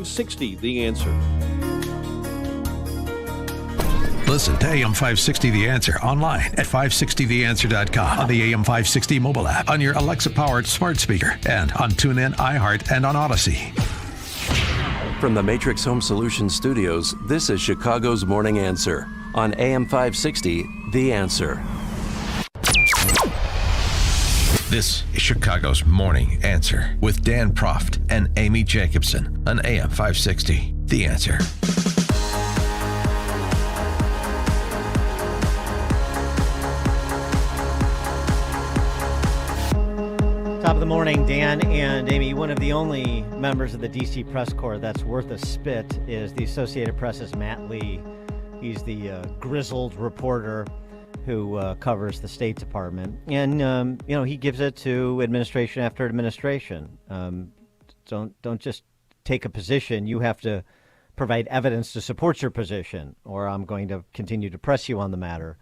60 The Answer. Listen to AM 560 The Answer online at 560theanswer.com, on the AM 560 mobile app, on your Alexa-powered smart speaker, and on TuneIn, iHeart, and on Odyssey. From the Matrix Home Solutions studios, this is Chicago's Morning Answer on AM 560 The Answer. This is Chicago's Morning Answer with Dan Proft and Amy Jacobson on AM 560 The Answer. Top of the morning, Dan and Amy. One of the only members of the D.C. press corps that's worth a spit is the Associated Press's Matt Lee. He's the grizzled reporter who covers the State Department. And, he gives it to administration after administration. Don't just take a position. You have to provide evidence to support your position, or I'm going to continue to press you on the matter.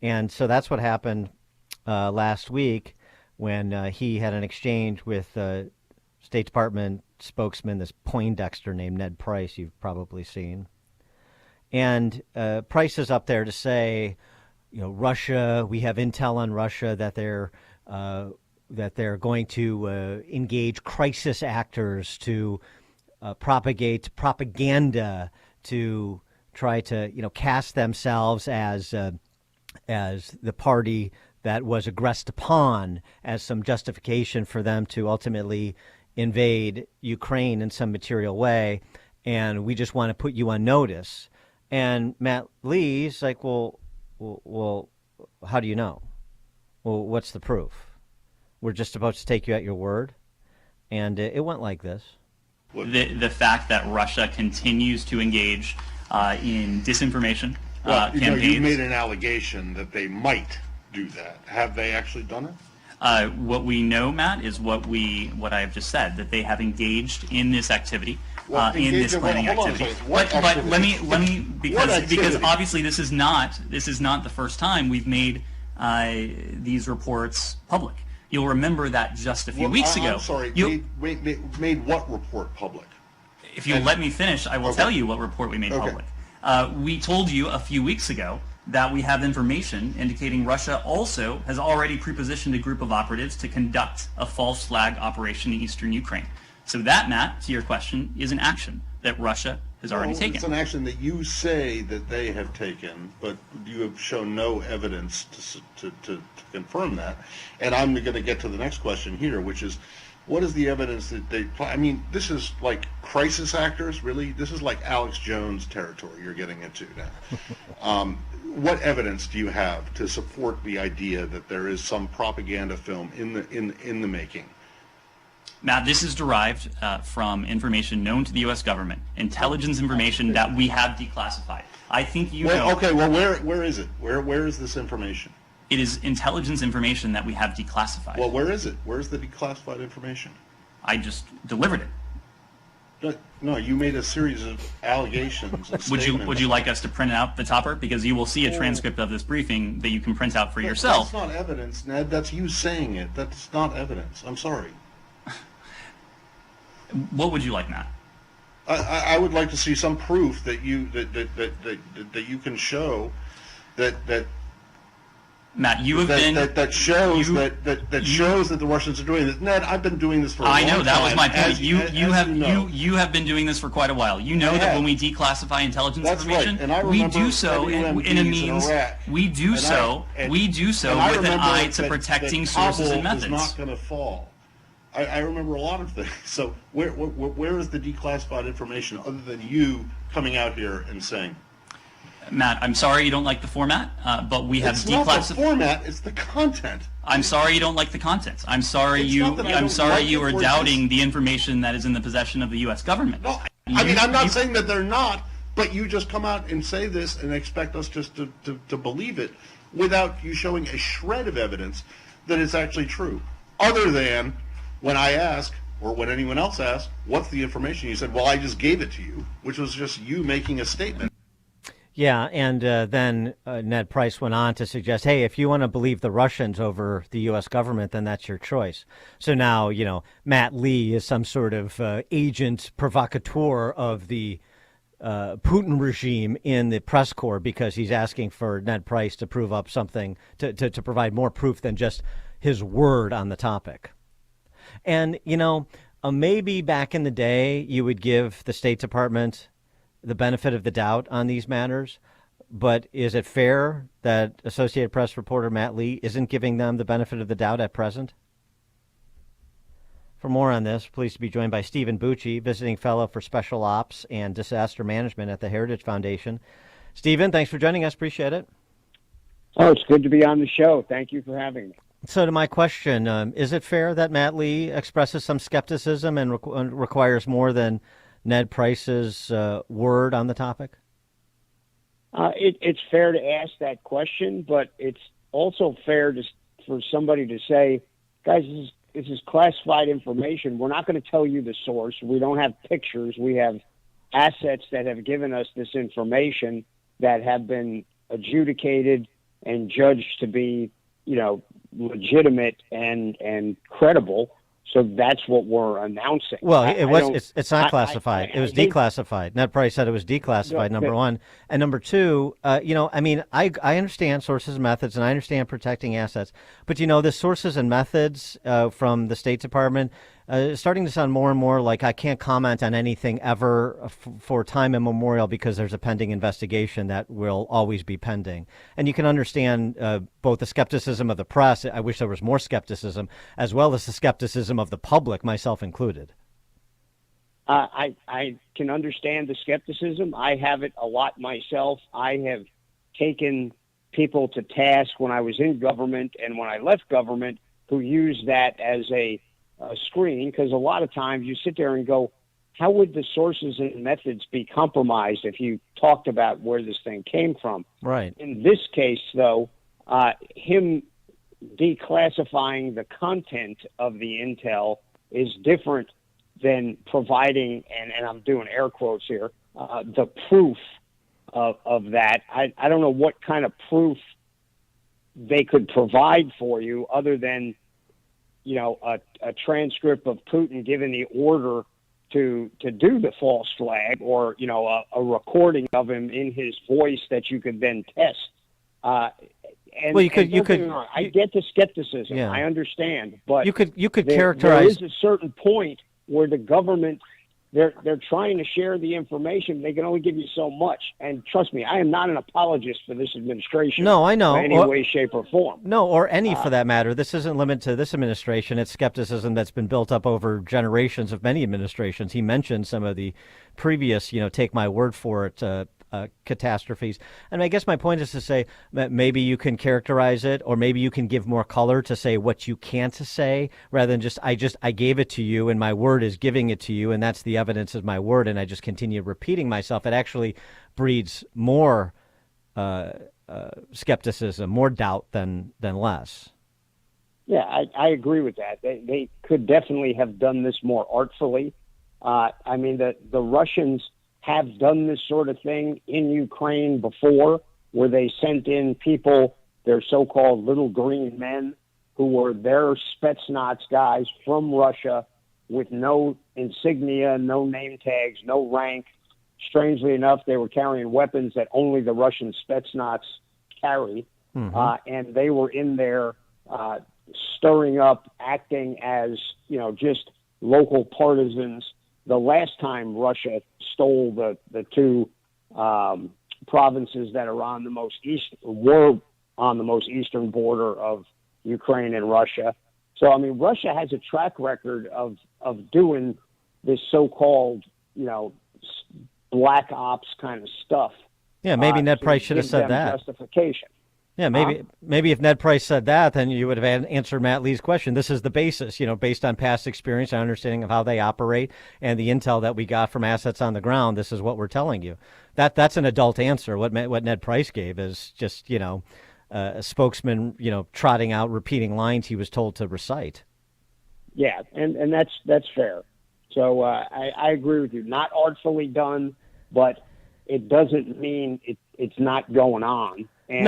And so that's what happened last week, when he had an exchange with State Department spokesman, this Poindexter named Ned Price, you've probably seen. And Price is up there to say, Russia, we have intel on Russia that they're going to engage crisis actors to propagate propaganda to try to, cast themselves as the party that was aggressed upon, as some justification for them to ultimately invade Ukraine in some material way, and we just want to put you on notice. And Matt Lee's like, well, how do you know? Well, what's the proof? We're just supposed to take you at your word? And it went like this. The fact that Russia continues to engage in disinformation campaigns. You made an allegation that they might do that. Have they actually done it? What we know, Matt, is what I have just said, that they have engaged in this activity, in this planning activity. But let me because obviously this is not the first time we've made these reports public. You'll remember that just a few weeks ago. I'm sorry. Made what report public? If you let me finish, I will tell you what report we made public. We told you a few weeks ago that we have information indicating Russia also has already prepositioned a group of operatives to conduct a false flag operation in eastern Ukraine. So that, Matt, to your question, is an action that Russia has already taken. It's an action that you say that they have taken, but you have shown no evidence to confirm that. And I'm going to get to the next question here, which is, what is the evidence that they this is like crisis actors, really? This is like Alex Jones territory you're getting into now. What evidence do you have to support the idea that there is some propaganda film in the making? Matt, this is derived from information known to the U.S. government, intelligence information that we have declassified. I think you know. Okay, well, where is it? Where is this information? It is intelligence information that we have declassified. Well, where is it? Where's the declassified information? I just delivered it. No, you made a series of allegations. And Would you like us to print out the topper? Because you will see a transcript of this briefing that you can print out for yourself. That's not evidence, Ned. That's you saying it. That's not evidence. I'm sorry. What would you like, Matt? I would like to see some proof that you can show that Matt, you have been that shows that the Russians are doing this. Ned, I've been doing this for a long time. I know, that was my point. You have been doing this for quite a while. You know that when we declassify intelligence information, we do so with an eye to protecting sources and methods. Is not going to fall. I remember a lot of things. So where is the declassified information other than you coming out here and saying? Matt, I'm sorry you don't like the format, but we have declassified. It's not the format; it's the content. I'm sorry you don't like the content. I'm sorry you are doubting the information that is in the possession of the U.S. government. No, I'm not saying that they're not, but you just come out and say this and expect us just to believe it without you showing a shred of evidence that it's actually true. Other than when I ask, or when anyone else asks, what's the information? You said, well, I just gave it to you, which was just you making a statement. Yeah, and then Ned Price went on to suggest, hey, if you want to believe the Russians over the U.S. government, then that's your choice. So now, Matt Lee is some sort of agent provocateur of the Putin regime in the press corps because he's asking for Ned Price to prove up something, to provide more proof than just his word on the topic. And, maybe back in the day, you would give the State Department the benefit of the doubt on these matters. But is it fair that Associated Press reporter Matt Lee isn't giving them the benefit of the doubt at present? For more on this, pleased to be joined by Stephen Bucci, visiting fellow for Special Ops and Disaster Management at the Heritage Foundation. Stephen, thanks for joining us. Appreciate it. Oh, it's good to be on the show. Thank you for having me. So to my question, is it fair that Matt Lee expresses some skepticism and requires more than Ned Price's word on the topic? It's fair to ask that question, but it's also fair for somebody to say, guys, this is classified information. We're not going to tell you the source. We don't have pictures. We have assets that have given us this information that have been adjudicated and judged to be, legitimate and credible. So that's what we're announcing. Well, it's not classified. It was declassified. Ned Price said it was declassified, number one. And number two, I understand sources and methods, and I understand protecting assets. But, the sources and methods from the State Department is starting to sound more and more like I can't comment on anything ever for time immemorial because there's a pending investigation that will always be pending. And you can understand both the skepticism of the press, I wish there was more skepticism, as well as the skepticism of the public, myself included. I can understand the skepticism. I have it a lot myself. I have taken people to task when I was in government and when I left government who used that as a screen, because a lot of times you sit there and go, how would the sources and methods be compromised if you talked about where this thing came from? Right. In this case, though, him declassifying the content of the intel is different than providing, and I'm doing air quotes here, the proof of that. I don't know what kind of proof they could provide for you other than a transcript of Putin giving the order to do the false flag, or a recording of him in his voice that you could then test. And, well, you could. I get the skepticism. Yeah. I understand, but you could characterize. There is a certain point where the government they're trying to share the information. They can only give you so much. And trust me, I am not an apologist for this administration. No, I know. In any way, shape, or form. No, or any for that matter. This isn't limited to this administration. It's skepticism that's been built up over generations of many administrations. He mentioned some of the previous, take my word for it, catastrophes. And I guess my point is to say that maybe you can characterize it, or maybe you can give more color to say what you can't say, rather than I gave it to you and my word is giving it to you, and that's the evidence is my word, and I just continue repeating myself. It actually breeds more skepticism, more doubt than less. Yeah, I agree with that. They could definitely have done this more artfully. The Russians have done this sort of thing in Ukraine before, where they sent in people, their so-called little green men, who were their Spetsnaz guys from Russia with no insignia, no name tags, no rank. Strangely enough, they were carrying weapons that only the Russian Spetsnaz carry. Mm-hmm. And they were in there stirring up, acting as, just local partisans. The last time Russia stole the two provinces that are on the most eastern border of Ukraine and Russia. So, Russia has a track record of doing this so-called, black ops kind of stuff. Yeah, maybe Ned Price should have said that. Justification. Yeah, maybe if Ned Price said that, then you would have answered Matt Lee's question. This is the basis, based on past experience and understanding of how they operate and the intel that we got from assets on the ground. This is what we're telling you. That's an adult answer. What Ned Price gave is just, a spokesman, trotting out, repeating lines he was told to recite. Yeah, and that's fair. So I agree with you. Not artfully done, but it doesn't mean it's not going on. And,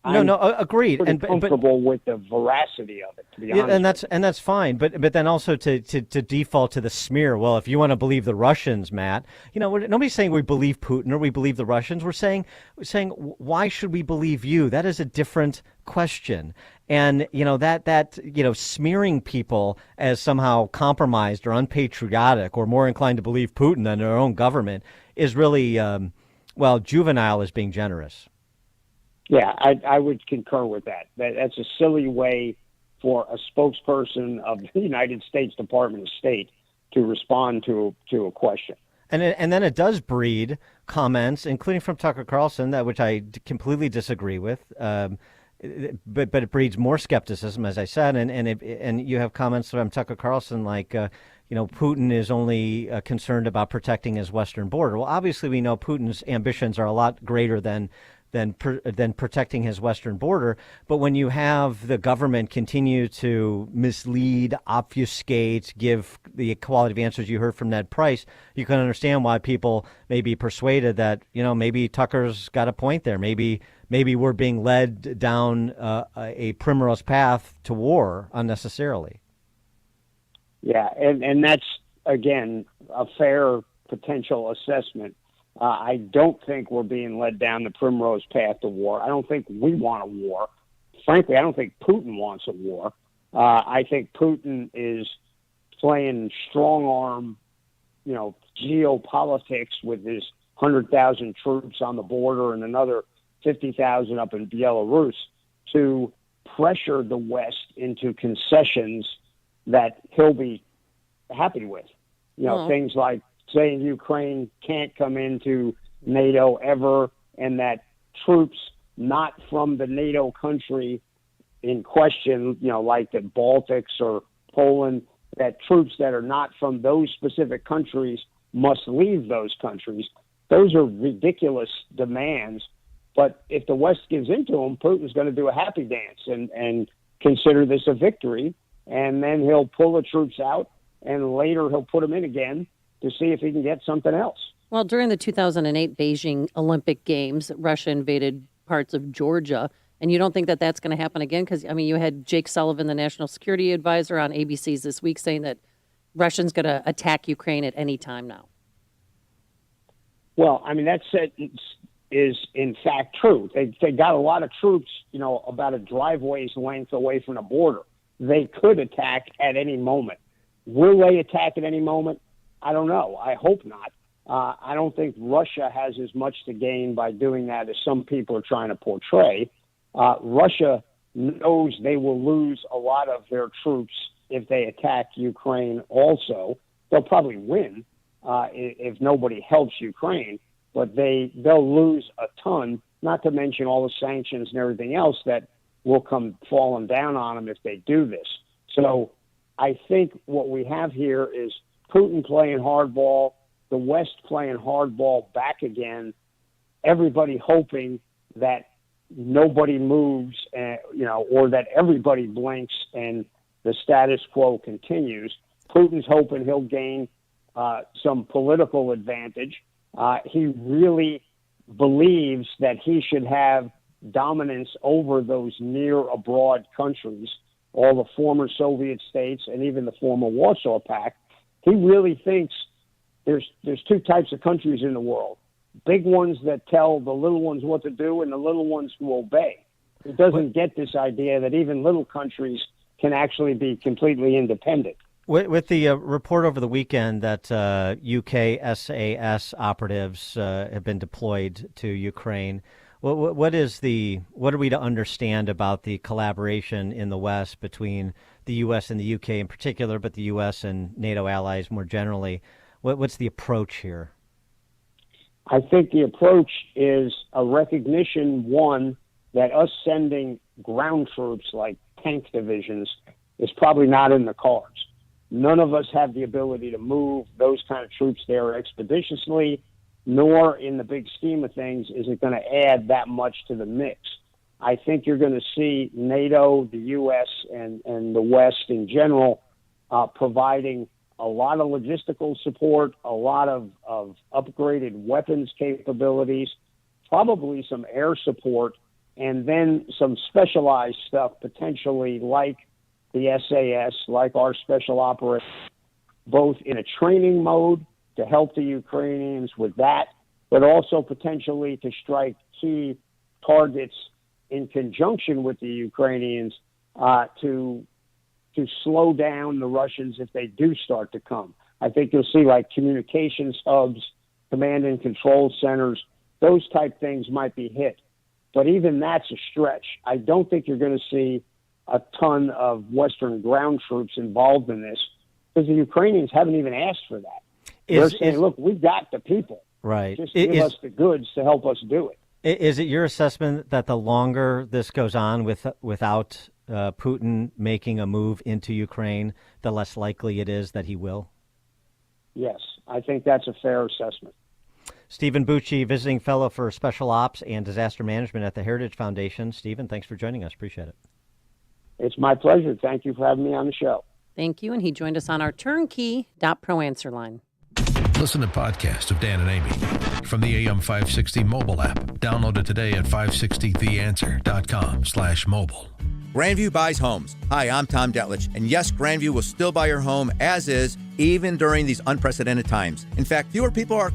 no, agreed. Pretty comfortable with the veracity of it, to be honest. And that's fine. But then also to default to the smear. Well, if you want to believe the Russians, Matt, nobody's saying we believe Putin or we believe the Russians. We're saying why should we believe you? That is a different question. And that smearing people as somehow compromised or unpatriotic or more inclined to believe Putin than their own government is really juvenile is being generous. Yeah, I would concur with that. That's a silly way for a spokesperson of the United States Department of State to respond to a question. And then it does breed comments, including from Tucker Carlson, which I completely disagree with. But it breeds more skepticism, as I said, and you have comments from Tucker Carlson like, Putin is only concerned about protecting his western border. Well, obviously we know Putin's ambitions are a lot greater than protecting his western border. But when you have the government continue to mislead, obfuscate, give the quality of answers you heard from Ned Price, you can understand why people may be persuaded that, maybe Tucker's got a point there. Maybe we're being led down a primrose path to war unnecessarily. Yeah, and that's, again, a fair potential assessment. I don't think we're being led down the primrose path to war. I don't think we want a war. Frankly, I don't think Putin wants a war. I think Putin is playing strong arm, geopolitics with his 100,000 troops on the border and another 50,000 up in Belarus to pressure the West into concessions that he'll be happy with. Things like saying Ukraine can't come into NATO ever, and that troops not from the NATO country in question, like the Baltics or Poland, that troops that are not from those specific countries must leave those countries. Those are ridiculous demands. But if the West gives into them, Putin's going to do a happy dance and consider this a victory, and then he'll pull the troops out, and later he'll put them in again to see if he can get something else. Well, during the 2008 Beijing Olympic Games, Russia invaded parts of Georgia. And you don't think that that's going to happen again? Because, you had Jake Sullivan, the national security advisor on ABC's This Week, saying that Russia's going to attack Ukraine at any time now. Well, that sentence is, in fact, true. They got a lot of troops, about a driveway's length away from the border. They could attack at any moment. Will they attack at any moment? I don't know. I hope not. I don't think Russia has as much to gain by doing that as some people are trying to portray. Russia knows they will lose a lot of their troops if they attack Ukraine also. They'll probably win if nobody helps Ukraine, but they'll lose a ton, not to mention all the sanctions and everything else that will come falling down on them if they do this. So I think what we have here is Putin playing hardball, the West playing hardball back again, everybody hoping that nobody moves, or that everybody blinks and the status quo continues. Putin's hoping he'll gain some political advantage. He really believes that he should have dominance over those near abroad countries, all the former Soviet states and even the former Warsaw Pact. He really thinks there's two types of countries in the world: big ones that tell the little ones what to do and the little ones who obey. He doesn't get this idea that even little countries can actually be completely independent. With the report over the weekend that UK SAS operatives have been deployed to Ukraine, what are we to understand about the collaboration in the West between the U.S. and the U.K. in particular, but the U.S. and NATO allies more generally? What's the approach here? I think the approach is a recognition, one, that us sending ground troops like tank divisions is probably not in the cards. None of us have the ability to move those kind of troops there expeditiously, nor in the big scheme of things is it going to add that much to the mix. I think you're going to see NATO, the U.S., and the West in general providing a lot of logistical support, a lot of upgraded weapons capabilities, probably some air support, and then some specialized stuff, potentially like the SAS, like our special operation, both in a training mode to help the Ukrainians with that, but also potentially to strike key targets in conjunction with the Ukrainians to slow down the Russians if they do start to come. I think you'll see like communications hubs, command and control centers, those type things might be hit. But even that's a stretch. I don't think you're going to see a ton of Western ground troops involved in this because the Ukrainians haven't even asked for that. They're saying, look, we've got the people. Right. Just give us the goods to help us do it. Is it your assessment that the longer this goes on without Putin making a move into Ukraine, the less likely it is that he will? Yes, I think that's a fair assessment. Stephen Bucci, visiting fellow for Special Ops and Disaster Management at the Heritage Foundation. Stephen, thanks for joining us. Appreciate it. It's my pleasure. Thank you for having me on the show. Thank you. And he joined us on our turnkey.pro answer line. Listen to podcasts of Dan and Amy from the AM 560 mobile app. Download it today at 560theanswer.com/mobile. Grandview buys homes. Hi, I'm Tom Detlich, and yes, Grandview will still buy your home as is, even during these unprecedented times. In fact, fewer people are